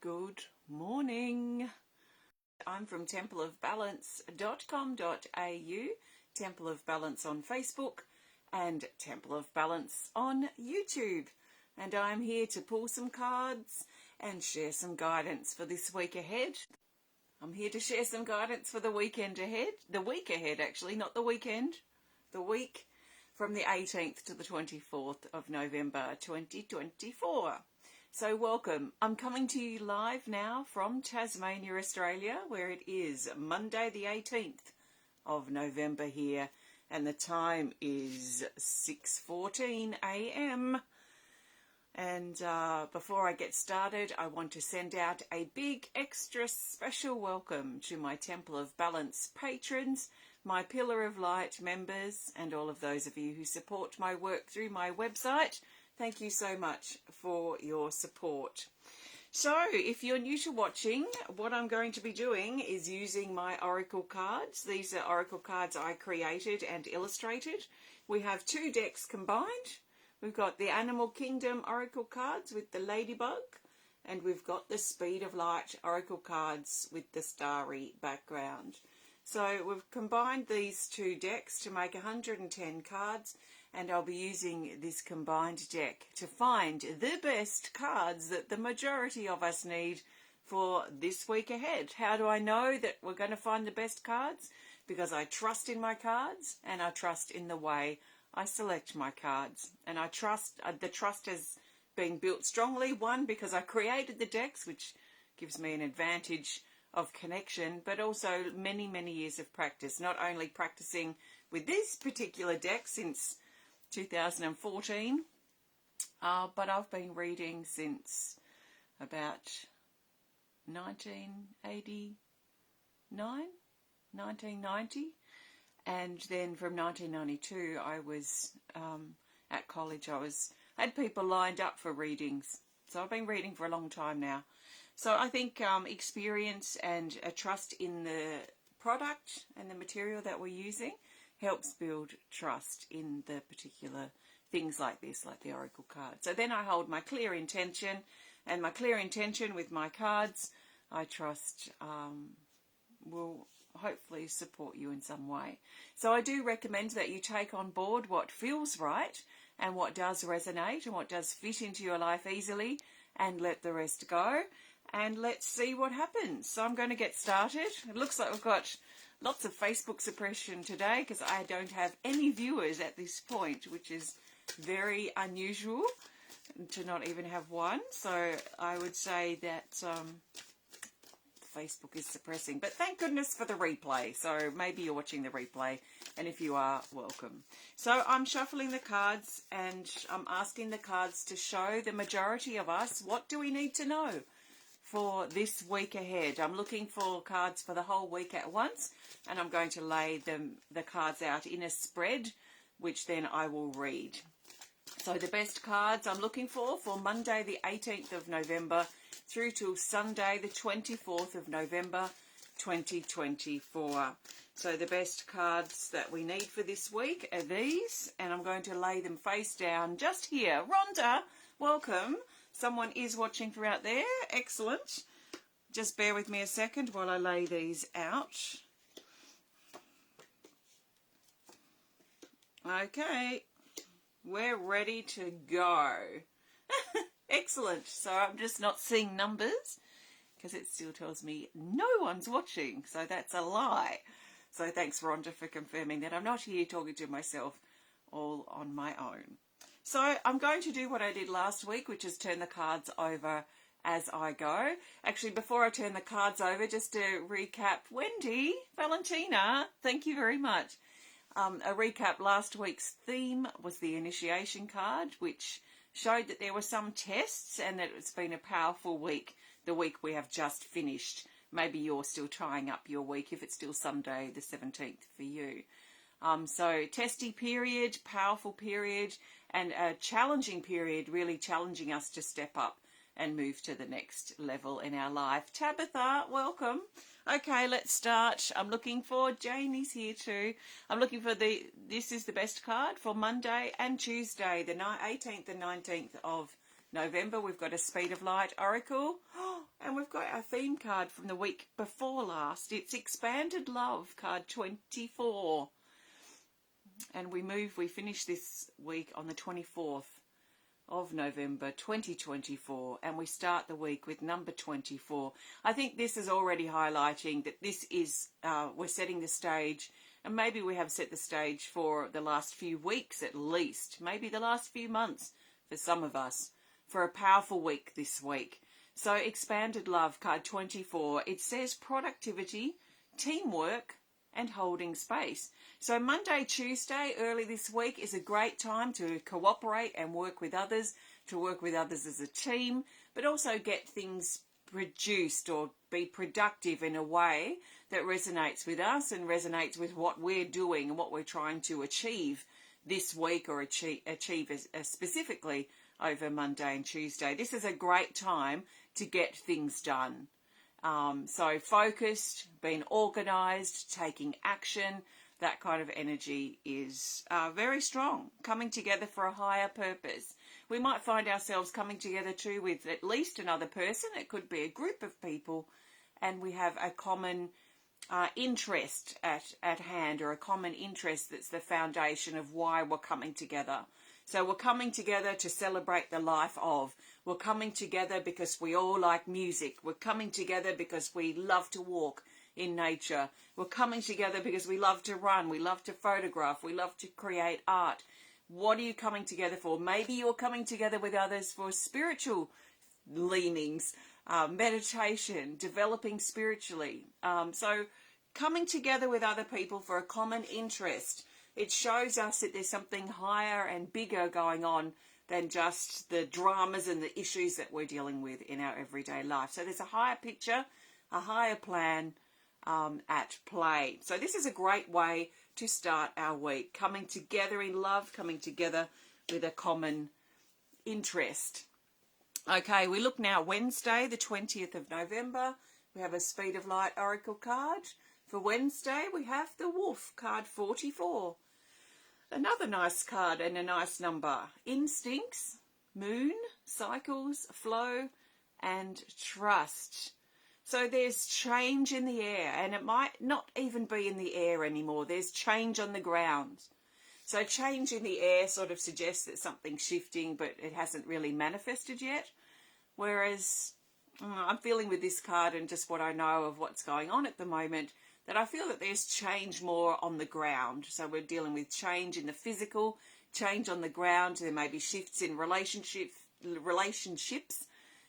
Good morning. I'm from templeofbalance.com.au, Temple of Balance on Facebook and Temple of Balance on YouTube. And I'm here to pull some cards and share some guidance for this week ahead. I'm here to share some guidance for the weekend ahead. The week ahead, actually, not the weekend. The week from the 18th to the 24th of November 2024. So welcome. I'm coming to you live now from Tasmania, Australia, where it is Monday the 18th of November here, and the time is 6:14 a.m. And before I get started, I want to send out a big extra special welcome to my Temple of Balance patrons, my Pillar of Light members, and all of those of you who support my work through my website. Thank you so much for your support. So, if you're new to watching, what I'm going to be doing is using my Oracle cards. These are Oracle cards I created and illustrated. We have two decks combined. We've got the Animal Kingdom Oracle cards with the ladybug, and we've got the Speed of Light Oracle cards with the starry background. So we've combined these two decks to make 110 cards, and I'll be using this combined deck to find the best cards that the majority of us need for this week ahead. How do I know that we're going to find the best cards? Because I trust in my cards, and I trust in the way I select my cards. And I trust, the trust has been built strongly, one, because I created the decks, which gives me an advantage of connection, but also many, many years of practice. Not only practicing with this particular deck since 2014, but I've been reading since about 1990. And then from 1992, I was at college. I had people lined up for readings. So I've been reading for a long time now. So I think experience and a trust in the product and the material that we're using helps build trust in the particular things like this, like the Oracle card. So then I hold my clear intention, and my clear intention with my cards, I trust will hopefully support you in some way. So I do recommend that you take on board what feels right and what does resonate and what does fit into your life easily, and let the rest go. And let's see what happens. So I'm going to get started. It looks like we've got lots of Facebook suppression today because I don't have any viewers at this point, which is very unusual to not even have one. So I would say that Facebook is suppressing. But thank goodness for the replay. So maybe you're watching the replay, and if you are, welcome. So I'm shuffling the cards, and I'm asking the cards to show the majority of us, what do we need to know for this week ahead. I'm looking for cards for the whole week at once, and I'm going to lay the cards out in a spread, which then I will read. So the best cards I'm looking for Monday the 18th of November through till Sunday the 24th of November 2024. So the best cards that we need for this week are these, and I'm going to lay them face down just here. Rhonda, welcome. Someone is watching from out there. Excellent. Just bear with me a second while I lay these out. Okay. We're ready to go. Excellent. So I'm just not seeing numbers because it still tells me no one's watching. So that's a lie. So thanks, Rhonda, for confirming that I'm not here talking to myself all on my own. So I'm going to do what I did last week, which is turn the cards over as I go. Actually, before I turn the cards over, just to recap, Wendy, Valentina, thank you very much. A recap, last week's theme was the initiation card, which showed that there were some tests and that it's been a powerful week, the week we have just finished. Maybe you're still trying up your week if it's still Sunday the 17th for you. So testy period, powerful period, and a challenging period, really challenging us to step up and move to the next level in our life. Tabitha, welcome. Okay, let's start. I'm looking for, Janie's here too. I'm looking for this is the best card for Monday and Tuesday, the 18th and 19th of November. We've got a Speed of Light Oracle. And we've got our theme card from the week before last. It's Expanded Love, card 24. And we finish this week on the 24th of November 2024, and we start the week with number 24. I think this is already highlighting that this is, we're setting the stage, and maybe we have set the stage for the last few weeks at least, maybe the last few months for some of us, for a powerful week this week. So Expanded Love, card 24, it says productivity, teamwork, and holding space. So Monday, Tuesday, early this week is a great time to cooperate and work with others, to work with others as a team, but also get things produced or be productive in a way that resonates with us and resonates with what we're doing and what we're trying to achieve this week, or achieve specifically over Monday and Tuesday. This is a great time to get things done. So focused, being organised, taking action, that kind of energy is very strong, coming together for a higher purpose. We might find ourselves coming together too with at least another person. It could be a group of people, and we have a common interest at hand, or a common interest that's the foundation of why we're coming together. So we're coming together to celebrate the life of. We're coming together because we all like music. We're coming together because we love to walk in nature. We're coming together because we love to run. We love to photograph. We love to create art. What are you coming together for? Maybe you're coming together with others for spiritual leanings, meditation, developing spiritually. So coming together with other people for a common interest. It shows us that there's something higher and bigger going on than just the dramas and the issues that we're dealing with in our everyday life. So there's a higher picture, a higher plan at play. So this is a great way to start our week, coming together in love, coming together with a common interest. Okay, we look now Wednesday, the 20th of November. We have a Speed of Light Oracle card. For Wednesday, we have the Wolf, card 44. Another nice card and a nice number. Instincts, moon, cycles, flow, and trust. So there's change in the air, and it might not even be in the air anymore. There's change on the ground. So change in the air sort of suggests that something's shifting, but it hasn't really manifested yet. Whereas I'm feeling with this card and just what I know of what's going on at the moment, that I feel that there's change more on the ground. So we're dealing with change in the physical, change on the ground. There may be shifts in relationships,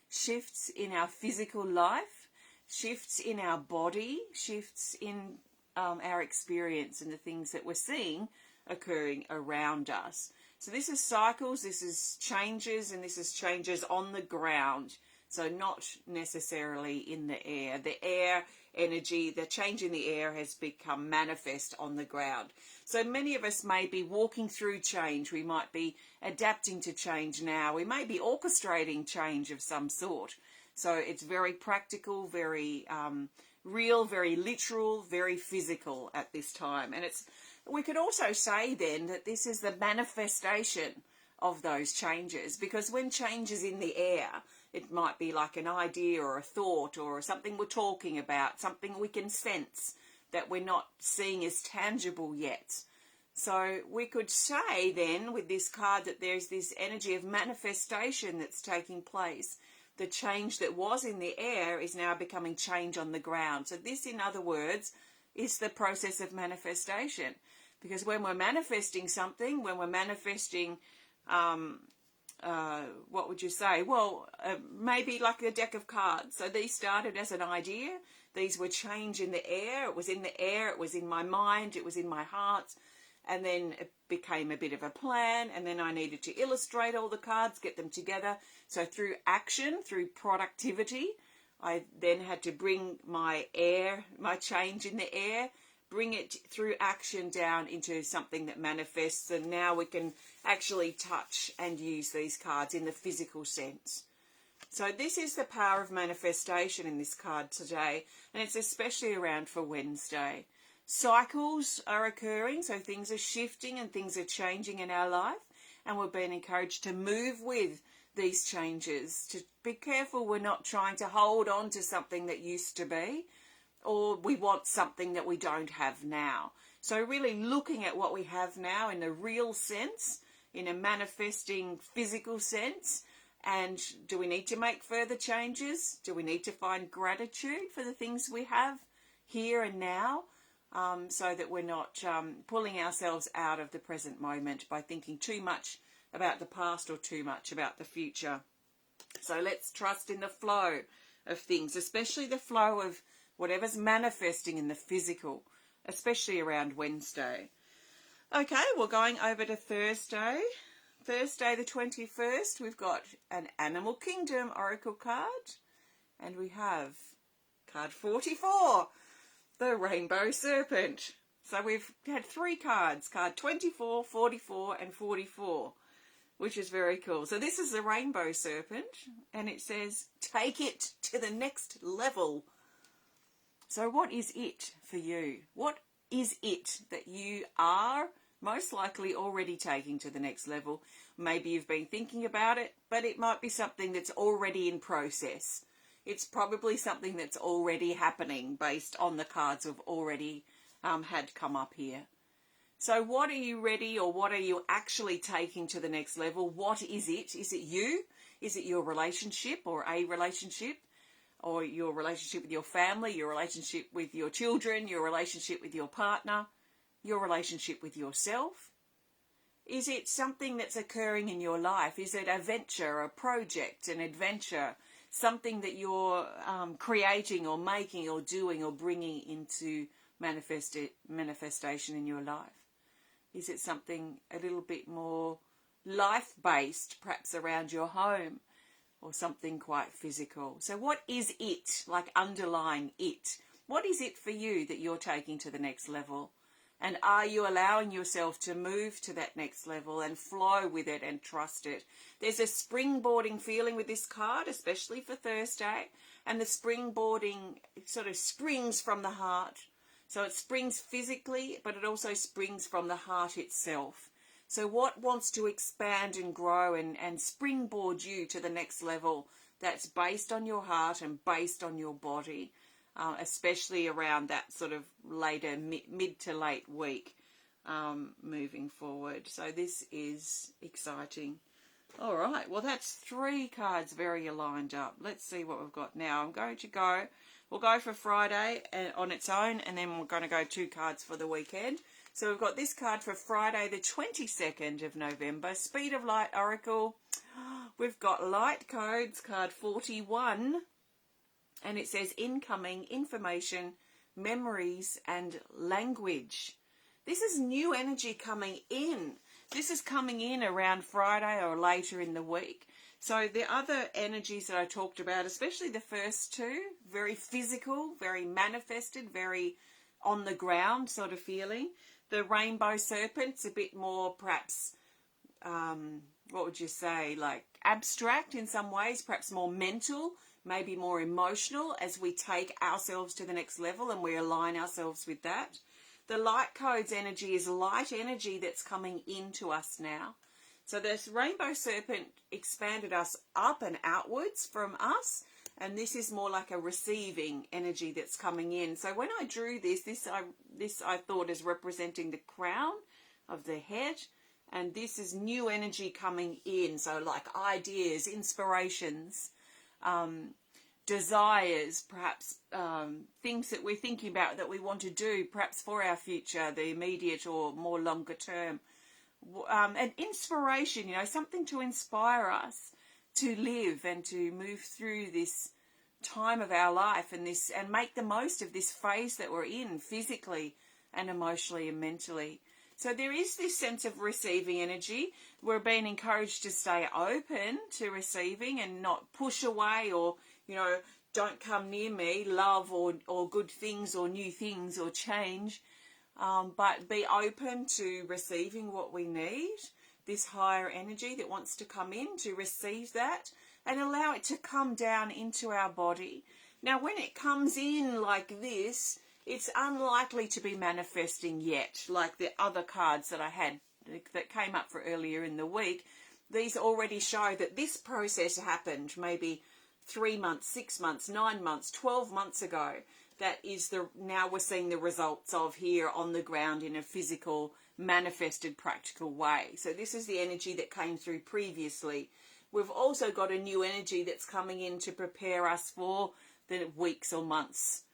shifts in our physical life, shifts in our body, shifts in our experience and the things that we're seeing occurring around us. So this is cycles, this is changes, and this is changes on the ground. So not necessarily in the air. The air energy, the change in the air has become manifest on the ground. So many of us may be walking through change. We might be adapting to change now. We may be orchestrating change of some sort. So it's very practical, very real, very literal, very physical at this time. And we could also say then that this is the manifestation of those changes, because when change is in the air, it might be like an idea or a thought or something we're talking about, something we can sense that we're not seeing as tangible yet. So we could say then with this card that there's this energy of manifestation that's taking place. The change that was in the air is now becoming change on the ground. So this, in other words, is the process of manifestation. Because when we're manifesting something, when we're manifesting what would you say? Well, maybe like a deck of cards. So these started as an idea. These were change in the air. It was in the air. It was in my mind. It was in my heart. And then it became a bit of a plan. And then I needed to illustrate all the cards, get them together. So through action, through productivity, I then had to bring my change in the air, bring it through action down into something that manifests, and now we can actually touch and use these cards in the physical sense. So this is the power of manifestation in this card today, and it's especially around for Wednesday. Cycles are occurring, so things are shifting and things are changing in our life, and we're being encouraged to move with these changes, to be careful we're not trying to hold on to something that used to be, or we want something that we don't have now. So really looking at what we have now in a real sense, in a manifesting physical sense, and do we need to make further changes? Do we need to find gratitude for the things we have here and now, so that we're not pulling ourselves out of the present moment by thinking too much about the past or too much about the future. So let's trust in the flow of things, especially the flow of whatever's manifesting in the physical, especially around Wednesday. Okay, we're going over to Thursday. Thursday the 21st, we've got an Animal Kingdom Oracle card, and we have card 44, the Rainbow Serpent. So we've had 3 cards, card 24, 44 and 44, which is very cool. So this is the Rainbow Serpent, and it says, take it to the next level. So what is it for you? What is it that you are most likely already taking to the next level? Maybe you've been thinking about it, but it might be something that's already in process. It's probably something that's already happening based on the cards we've already had come up here. So what are you ready, or what are you actually taking to the next level? What is it? Is it you? Is it your relationship, or a relationship? Or your relationship with your family, your relationship with your children, your relationship with your partner, your relationship with yourself? Is it something that's occurring in your life? Is it a venture, a project, an adventure, something that you're creating or making or doing or bringing into manifestation in your life? Is it something a little bit more life-based, perhaps around your home, or something quite physical? So what is it? Like, underline it. What is it for you that you're taking to the next level? And are you allowing yourself to move to that next level and flow with it and trust it? There's a springboarding feeling with this card, especially for Thursday. And the springboarding sort of springs from the heart. So it springs physically, but it also springs from the heart itself. So what wants to expand and grow and springboard you to the next level that's based on your heart and based on your body, especially around that sort of later, mid to late week, moving forward. So this is exciting. All right, well, that's 3 cards very aligned up. Let's see what we've got now. We'll go for Friday on its own, and then we're going to go 2 cards for the weekend. So we've got this card for Friday, the 22nd of November, Speed of Light Oracle. We've got Light Codes, card 41, and it says incoming information, memories, and language. This is new energy coming in. This is coming in around Friday or later in the week. So the other energies that I talked about, especially the first 2, very physical, very manifested, very on the ground sort of feeling. The Rainbow Serpent's a bit more, perhaps, what would you say, like abstract in some ways, perhaps more mental, maybe more emotional as we take ourselves to the next level and we align ourselves with that. The Light Codes energy is light energy that's coming into us now. So this Rainbow Serpent expanded us up and outwards from us, and this is more like a receiving energy that's coming in. So when I drew this I thought is representing the crown of the head, and this is new energy coming in. So like ideas, inspirations, desires, perhaps things that we're thinking about that we want to do, perhaps for our future, the immediate or more longer term. And inspiration, something to inspire us to live and to move through this time of our life and make the most of this phase that we're in, physically and emotionally and mentally. So there is this sense of receiving energy. We're being encouraged to stay open to receiving and not push away or, don't come near me, love or good things or new things or change. But be open to receiving what we need, this higher energy that wants to come in, to receive that and allow it to come down into our body. Now, when it comes in like this, it's unlikely to be manifesting yet, like the other cards that I had that came up for earlier in the week. these already show that this process happened maybe 3 months, 6 months, 9 months, 12 months ago. That is now we're seeing the results of here on the ground in a physical, manifested, practical way. So this is the energy that came through previously. We've also got a new energy that's coming in to prepare us for the weeks or months,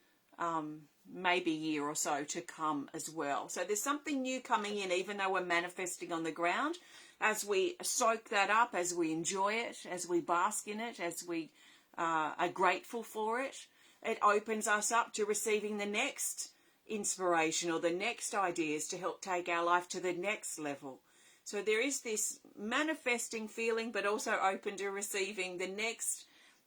maybe a year or so to come as well. So there's something new coming in, even though we're manifesting on the ground. As we soak that up, as we enjoy it, as we bask in it, as we are grateful for it, it opens us up to receiving the next inspiration or the next ideas to help take our life to the next level. So there is this manifesting feeling, but also open to receiving the next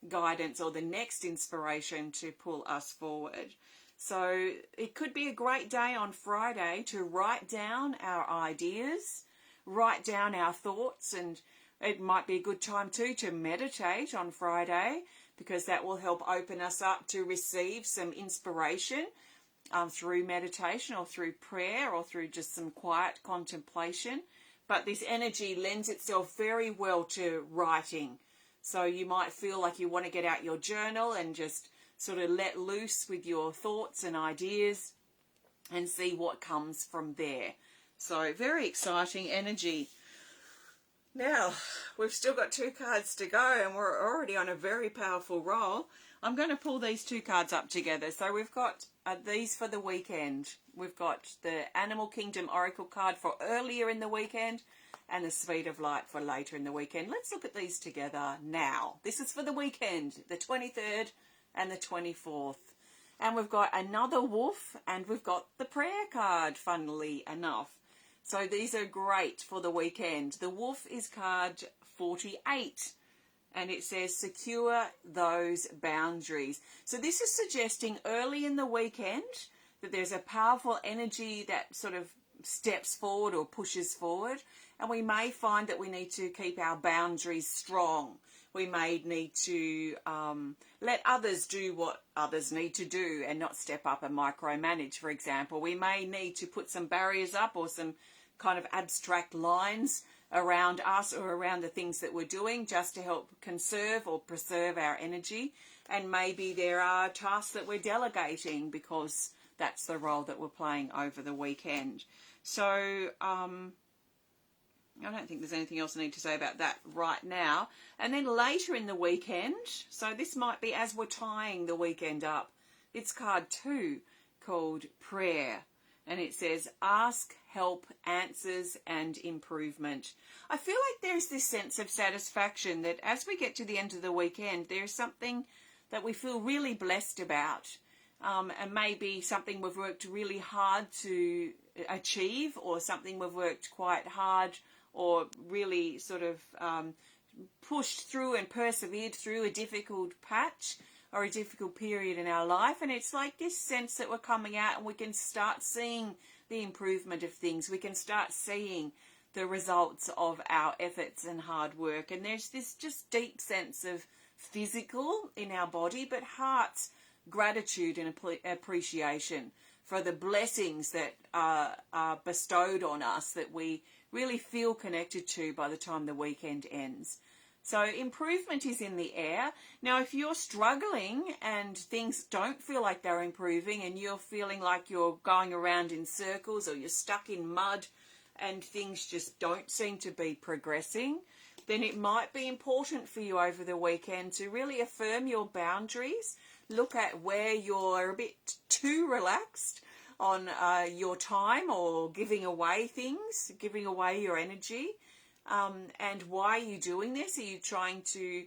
guidance or the next inspiration to pull us forward. So it could be a great day on Friday to write down our ideas, write down our thoughts, and it might be a good time too to meditate on Friday, because that will help open us up to receive some inspiration through meditation or through prayer or through just some quiet contemplation. But this energy lends itself very well to writing. So you might feel like you want to get out your journal and just sort of let loose with your thoughts and ideas and see what comes from there. So very exciting energy. Now, we've still got 2 cards to go and we're already on a very powerful roll. I'm going to pull these 2 cards up together. So we've got these for the weekend. We've got the Animal Kingdom Oracle card for earlier in the weekend and the Speed of Light for later in the weekend. Let's look at these together now. This is for the weekend, the 23rd and the 24th. And we've got another wolf and we've got the prayer card, funnily enough. So these are great for the weekend. The wolf is card 48 and it says secure those boundaries. So this is suggesting early in the weekend that there's a powerful energy that sort of steps forward or pushes forward, and we may find that we need to keep our boundaries strong. We may need to let others do what others need to do and not step up and micromanage, for example. We may need to put some barriers up or some kind of abstract lines around us or around the things that we're doing just to help conserve or preserve our energy. And maybe there are tasks that we're delegating because that's the role that we're playing over the weekend. So I don't think there's anything else I need to say about that right now. And then later in the weekend, so this might be as we're tying the weekend up, it's card 2 called Prayer. And it says, ask, help, answers, and improvement. I feel like there's this sense of satisfaction that as we get to the end of the weekend, there's something that we feel really blessed about. And maybe something we've worked really hard to achieve, or something we've worked quite hard or really sort of pushed through and persevered through a difficult patch or a difficult period in our life. And it's like this sense that we're coming out and we can start seeing the improvement of things. We can start seeing the results of our efforts and hard work. And there's this just deep sense of physical in our body, but heart's gratitude and appreciation for the blessings that are bestowed on us that we really feel connected to by the time the weekend ends. So improvement is in the air. Now, if you're struggling and things don't feel like they're improving and you're feeling like you're going around in circles or you're stuck in mud and things just don't seem to be progressing, then it might be important for you over the weekend to really affirm your boundaries. Look at where you're a bit too relaxed on your time or giving away things, giving away your energy. And why are you doing this? Are you trying to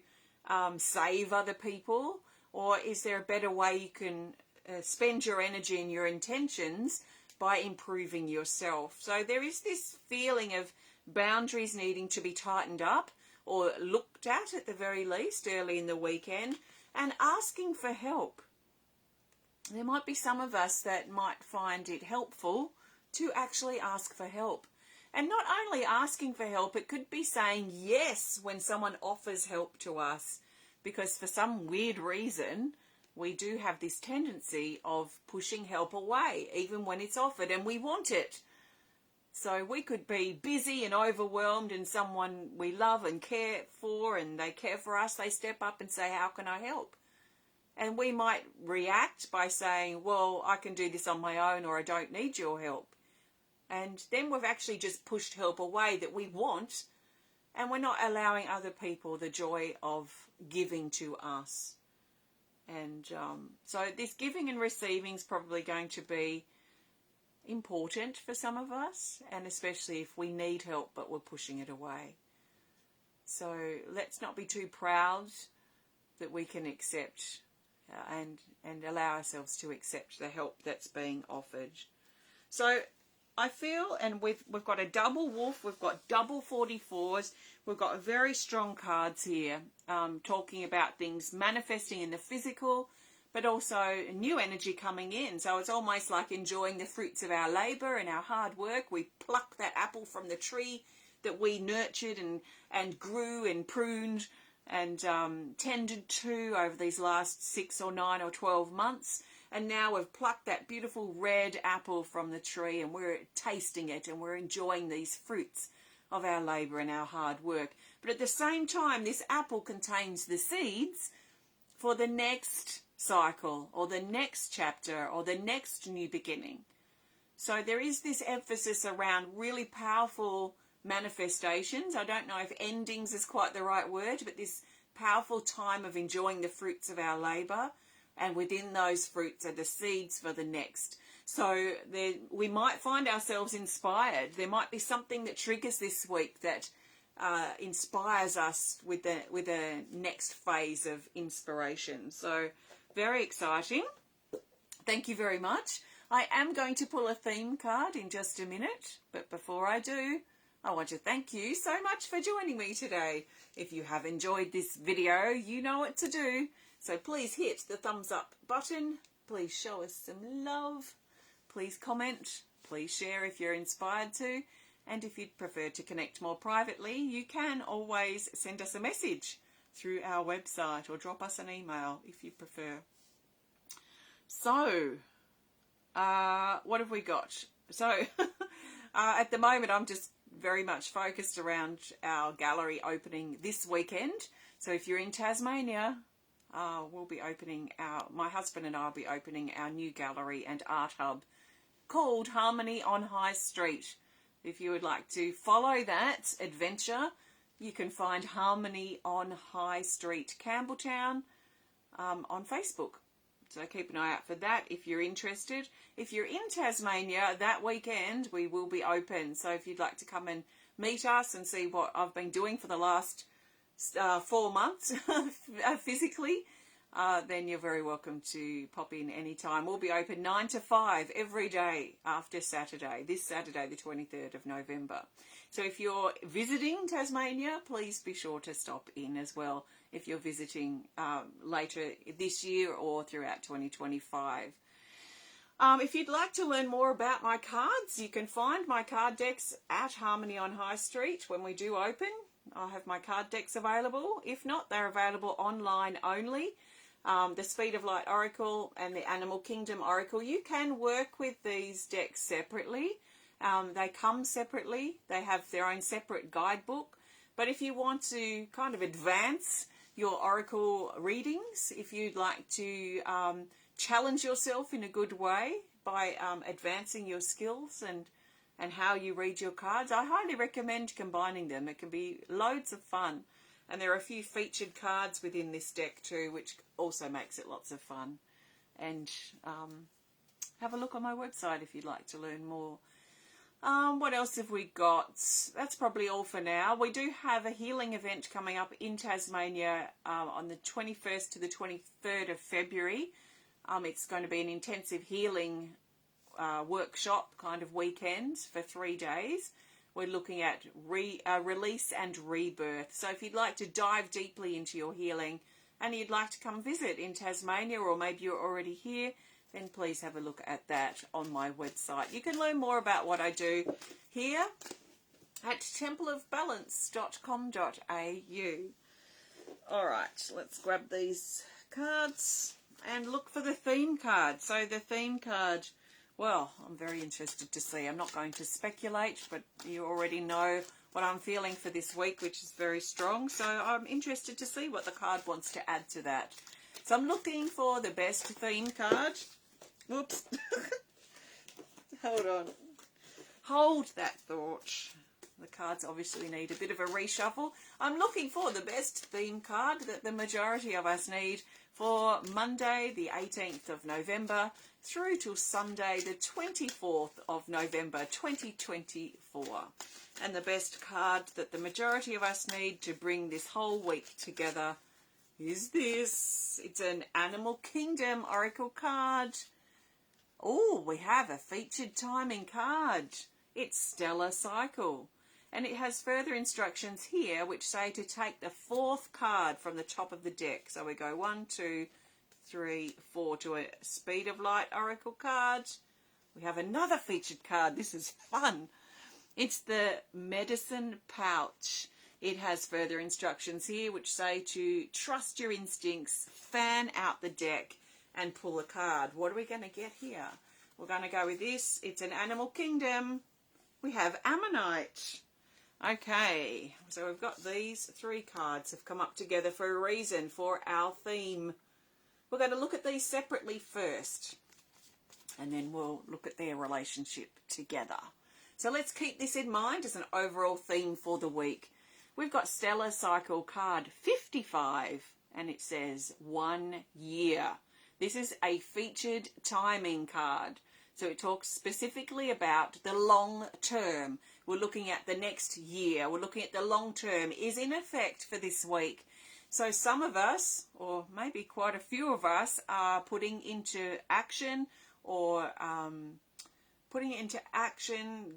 save other people? Or is there a better way you can spend your energy and your intentions by improving yourself? So there is this feeling of boundaries needing to be tightened up or looked at the very least early in the weekend, and asking for help. There might be some of us that might find it helpful to actually ask for help. And not only asking for help, it could be saying yes when someone offers help to us, because for some weird reason, we do have this tendency of pushing help away, even when it's offered and we want it. So we could be busy and overwhelmed, and someone we love and care for, and they care for us, they step up and say, how can I help? And we might react by saying, well, I can do this on my own, or I don't need your help. And then we've actually just pushed help away that we want, and we're not allowing other people the joy of giving to us. And so this giving and receiving is probably going to be important for some of us, and especially if we need help but we're pushing it away. So let's not be too proud that we can accept and allow ourselves to accept the help that's being offered. So I feel, and we've got a double wolf, we've got double 44s, we've got very strong cards here, talking about things manifesting in the physical, but also new energy coming in. So it's almost like enjoying the fruits of our labour and our hard work. We pluck that apple from the tree that we nurtured and grew and pruned and tended to over these last 6 or 9 or 12 months. And now we've plucked that beautiful red apple from the tree, and we're tasting it, and we're enjoying these fruits of our labour and our hard work. But at the same time, this apple contains the seeds for the next cycle, or the next chapter, or the next new beginning. So there is this emphasis around really powerful manifestations. I don't know if endings is quite the right word, but this powerful time of enjoying the fruits of our labour, and within those fruits are the seeds for the next. So we might find ourselves inspired. There might be something that triggers this week that inspires us with the next phase of inspiration. So very exciting. Thank you very much. I am going to pull a theme card in just a minute, but before I do, I want to thank you so much for joining me today. If you have enjoyed this video, you know what to do. So please hit the thumbs up button. Please show us some love. Please comment. Please share if you're inspired to. And if you'd prefer to connect more privately, you can always send us a message through our website or drop us an email if you prefer. So, what have we got? So, at the moment, I'm just very much focused around our gallery opening this weekend. So if you're in Tasmania, we'll be opening my husband and I will be opening our new gallery and art hub called Harmony on High Street. If you would like to follow that adventure, you can find Harmony on High Street, Campbelltown, on Facebook. So keep an eye out for that if you're interested. If you're in Tasmania, that weekend we will be open. So if you'd like to come and meet us and see what I've been doing for the last 4 months physically, then you're very welcome to pop in anytime. We'll be open 9 to 5 every day after Saturday, this Saturday, the 23rd of November. So if you're visiting Tasmania, please be sure to stop in as well if you're visiting later this year or throughout 2025. If you'd like to learn more about my cards, you can find my card decks at Harmony on High Street when we do open. I'll have my card decks available. If not, they're available online only. The Speed of Light Oracle and the Animal Kingdom Oracle, you can work with these decks separately. They come separately. They have their own separate guidebook. But if you want to kind of advance your Oracle readings, if you'd like to challenge yourself in a good way by advancing your skills and how you read your cards, I highly recommend combining them. It can be loads of fun. And there are a few featured cards within this deck too, which also makes it lots of fun. And have a look on my website if you'd like to learn more. What else have we got? That's probably all for now. We do have a healing event coming up in Tasmania on the 21st to the 23rd of February. It's going to be an intensive healing workshop kind of weekend for 3 days. We're looking at release and rebirth. So if you'd like to dive deeply into your healing and you'd like to come visit in Tasmania, or maybe you're already here, then please have a look at that on my website. You can learn more about what I do here at templeofbalance.com.au. All right, let's grab these cards and look for the theme card. So the theme card, Well, I'm very interested to see. I'm not going to speculate, but you already know what I'm feeling for this week, which is very strong. So I'm interested to see what the card wants to add to that. So I'm looking for the best theme card. Oops. Hold on. Hold that thought. The cards obviously need a bit of a reshuffle. I'm looking for the best theme card that the majority of us need for Monday, the 18th of November, through till Sunday, the 24th of November, 2024. And the best card that the majority of us need to bring this whole week together is this. It's an Animal Kingdom Oracle card. Oh, we have a featured timing card. It's Stellar Cycle. And it has further instructions here which say to take the fourth card from the top of the deck. So we go 1, 2, 3, 4 to a Speed of Light Oracle card. We have another featured card. This is fun. It's the Medicine Pouch. It has further instructions here which say to trust your instincts, fan out the deck and pull a card. What are we going to get here? We're going to go with this. It's an Animal Kingdom. We have Ammonite. Okay, so we've got these three cards have come up together for a reason, for our theme. We're going to look at these separately first, and then we'll look at their relationship together. So let's keep this in mind as an overall theme for the week. We've got Stellar Cycle card 55, and it says 1 year. This is a featured timing card. So it talks specifically about the long term. We're looking at the next year. We're looking at the long term is in effect for this week. So some of us, or maybe quite a few of us, are putting into action or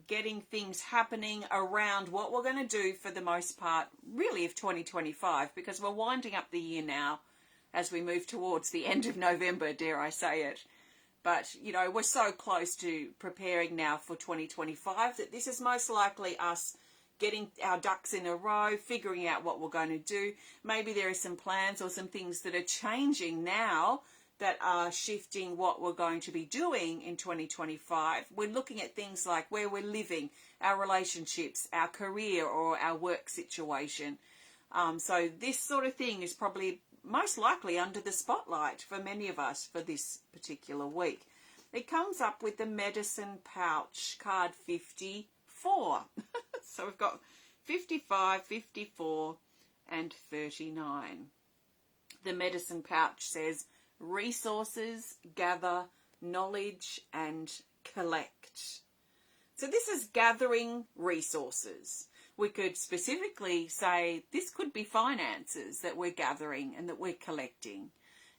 getting things happening around what we're going to do for the most part, really, of 2025, because we're winding up the year now as we move towards the end of November, dare I say it. But, you know, we're so close to preparing now for 2025 that this is most likely us getting our ducks in a row, figuring out what we're going to do. Maybe there are some plans or some things that are changing now that are shifting what we're going to be doing in 2025. We're looking at things like where we're living, our relationships, our career or our work situation. So this sort of thing is probably most likely under the spotlight for many of us for this particular week. It comes up with the Medicine Pouch card 54. So we've got 55, 54 and 39. The Medicine Pouch says resources, gather, knowledge and collect. So this is gathering resources. We could specifically say this could be finances that we're gathering and that we're collecting.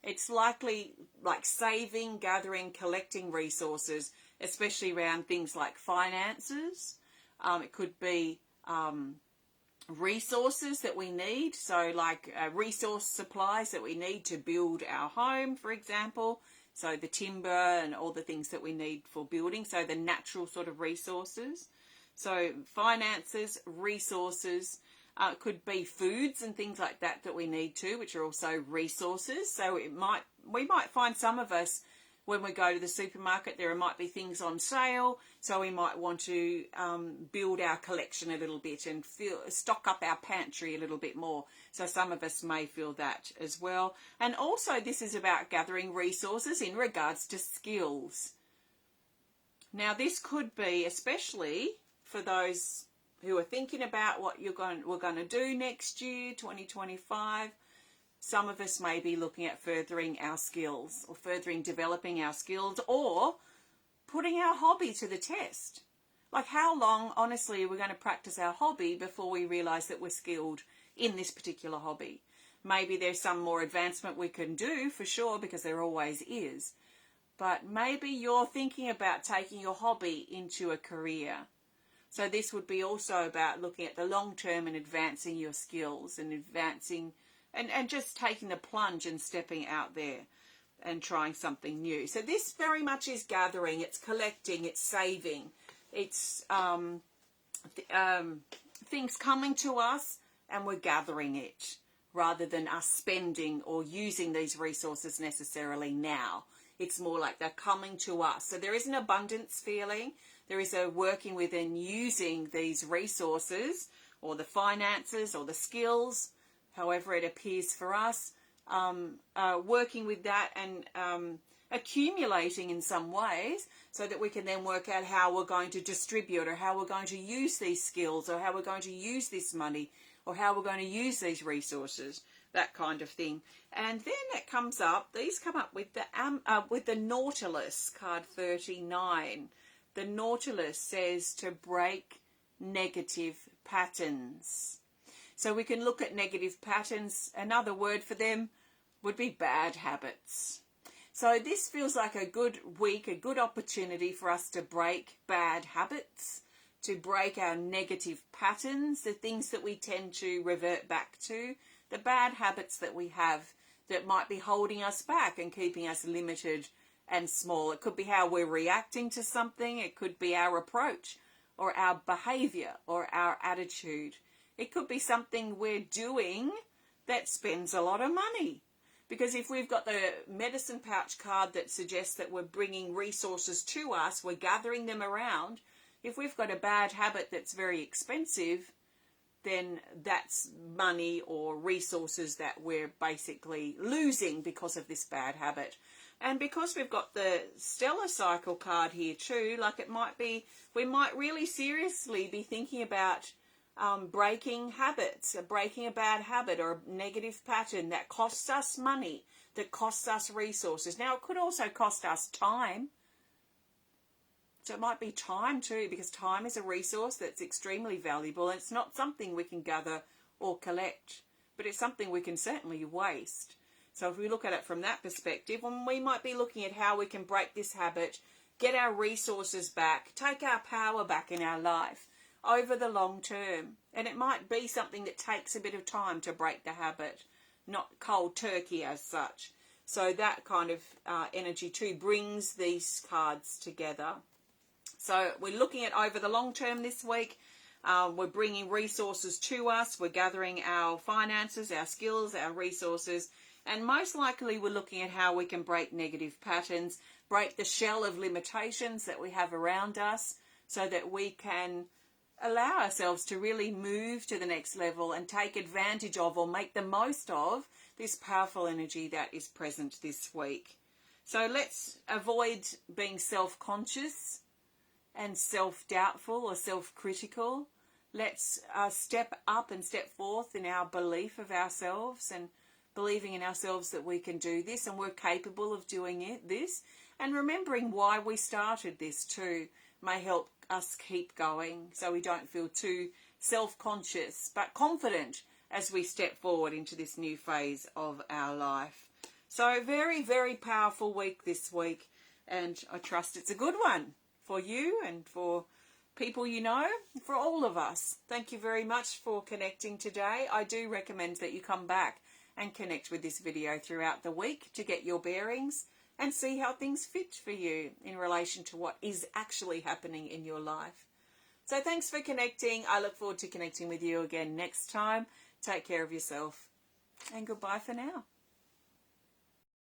It's likely like saving, gathering, collecting resources, especially around things like finances. It could be resources that we need, so like resource supplies that we need to build our home, for example. So the timber and all the things that we need for building, so the natural sort of resources. So finances, resources, could be foods and things like that that we need to, which are also resources. So we might find some of us when we go to the supermarket, there might be things on sale. So we might want to build our collection a little bit and stock up our pantry a little bit more. So some of us may feel that as well. And also this is about gathering resources in regards to skills. Now this could be especially for those who are thinking about what we're going to do next year, 2025. Some of us may be looking at furthering our skills or developing our skills or putting our hobby to the test. Like how long, honestly, are we going to practice our hobby before we realise that we're skilled in this particular hobby? Maybe there's some more advancement we can do for sure, because there always is. But maybe you're thinking about taking your hobby into a career. So this would be also about looking at the long term and advancing your skills and advancing and just taking the plunge and stepping out there and trying something new. So this very much is gathering, it's collecting, it's saving, it's things coming to us and we're gathering it rather than us spending or using these resources necessarily now. It's more like they're coming to us. So there is an abundance feeling. There is a working with and using these resources or the finances or the skills, however it appears for us, working with that and accumulating in some ways so that we can then work out how we're going to distribute or how we're going to use these skills or how we're going to use this money or how we're going to use these resources, that kind of thing. And then it comes up, these come up with the Nautilus, card 39. The Nautilus says to break negative patterns. So we can look at negative patterns. Another word for them would be bad habits. So this feels like a good week, a good opportunity for us to break bad habits, to break our negative patterns, the things that we tend to revert back to, the bad habits that we have that might be holding us back and keeping us limited and small. It could be how we're reacting to something. It could be our approach or our behavior or our attitude. It could be something we're doing that spends a lot of money. Because if we've got the medicine pouch card that suggests that we're bringing resources to us, we're gathering them around. If we've got a bad habit that's very expensive, then that's money or resources that we're basically losing because of this bad habit. And because we've got the stellar cycle card here too, like it might be, we might really seriously be thinking about breaking habits, breaking a bad habit or a negative pattern that costs us money, that costs us resources. Now, it could also cost us time. So it might be time too, because time is a resource that's extremely valuable. And it's not something we can gather or collect, but it's something we can certainly waste. So if we look at it from that perspective, we might be looking at how we can break this habit, get our resources back, take our power back in our life over the long term. And it might be something that takes a bit of time to break the habit, not cold turkey as such. So that kind of energy too brings these cards together. So we're looking at over the long term this week. We're bringing resources to us. We're gathering our finances, our skills, our resources. And most likely we're looking at how we can break negative patterns, break the shell of limitations that we have around us so that we can allow ourselves to really move to the next level and take advantage of or make the most of this powerful energy that is present this week. So let's avoid being self-conscious and self-doubtful or self-critical. Let's step up and step forth in our belief of ourselves and believing in ourselves that we can do this and we're capable of doing this. And remembering why we started this too may help us keep going so we don't feel too self-conscious but confident as we step forward into this new phase of our life. So very, very powerful week this week, and I trust it's a good one for you and for people you know, for all of us. Thank you very much for connecting today. I do recommend that you come back and connect with this video throughout the week to get your bearings and see how things fit for you in relation to what is actually happening in your life. So thanks for connecting. I look forward to connecting with you again next time. Take care of yourself and goodbye for now.